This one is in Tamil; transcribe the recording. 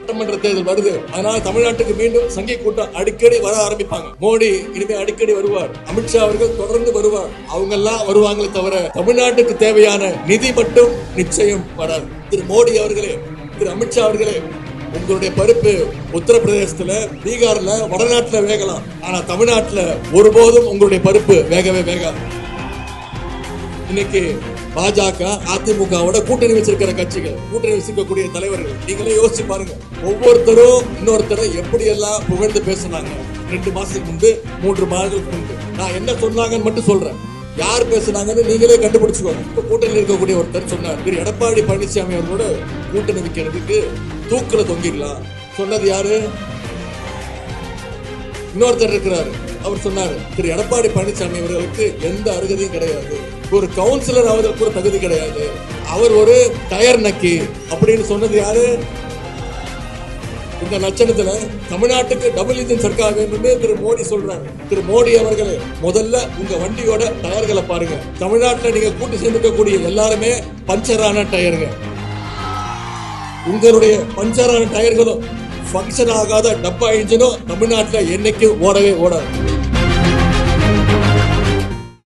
சட்டமன்ற தேர்தல் வருது. அதனால தமிழ்நாட்டுக்கு மீண்டும் சங்கி கூட்டம் அடிக்கடி வர ஆரம்பிப்பாங்க. மோடி இனிமே அடிக்கடி வருவார், அமித்ஷா அவர்கள் தொடர்ந்து வருவார். அவங்க எல்லாம் வருவாங்களே தவிர தமிழ்நாட்டுக்கு தேவையான நிதி மட்டும் நிச்சயம் வராது. திரு மோடி அவர்களே, திரு அமித்ஷா அவர்களே, உங்களுடைய பருப்பு உத்தரப்பிரதேசத்துல, பீகார்ல, வடநாட்டுல வேகலாம். ஆனா தமிழ்நாட்டுல ஒருபோதும் உங்களுடைய பருப்பு வேகவே வேகாது. இன்னைக்கு பாஜக அதிமுகவோட கூட்டணி வச்சிருக்கிற கட்சிகள், கூட்டணி வச்சிருக்கக்கூடிய தலைவர்கள், நீங்களே யோசிச்சு பாருங்க. ஒவ்வொருத்தரும் இன்னொருத்தரை எப்படி எல்லாம் புகழ்ந்து பேசினாங்க. 2 மாசத்துக்கு முன்பு, 3 மாதங்களுக்கு முன்பு. நான் என்ன சொன்னாங்கன்னு மட்டும் சொல்றேன், யார் பேசுனாங்கன்னு நீங்களே கண்டுபிடிச்சுக்கோங்க. இப்ப கூட்டணியில் இருக்கக்கூடிய ஒருத்தர் சொன்னார், திரு எடப்பாடி பழனிசாமி அவர்களோட கூட்டணி வைக்கிறதுக்கு தூக்குல தொங்கிடலாம். சொன்னது யாரு? இன்னொருத்தர் இருக்கிறாரு, அவர் சொன்னாரு, திரு எடப்பாடி பழனிசாமி அவர்களுக்கு எந்த அருகதையும் கிடையாது, ஒரு கவுன்சிலர் அவருக்கு ஒரு தகுதி கிடையாது, அவர் ஒரு டயர் நக்கி அப்படின்னு சொன்னது யாரு? இந்த லட்சணத்துல தமிழ்நாட்டுக்கு டபுள் இன்ஜின் சர்க்கார் வேண்டும் திரு மோடி சொல்றாரு. திரு மோடி அவர்களே, முதல்ல உங்க வண்டியோட டயர்களை பாருங்க. தமிழ்நாட்டில் நீங்க கூட்டி சேர்ந்துக்கக்கூடிய எல்லாருமே பஞ்சரான டயருங்க. உங்களுடைய பஞ்சரான டயர்களும் ஃபங்க்ஷன் ஆகாத டப்பா இன்ஜினும் தமிழ்நாட்டில் என்னைக்கு ஓடவே ஓடாது.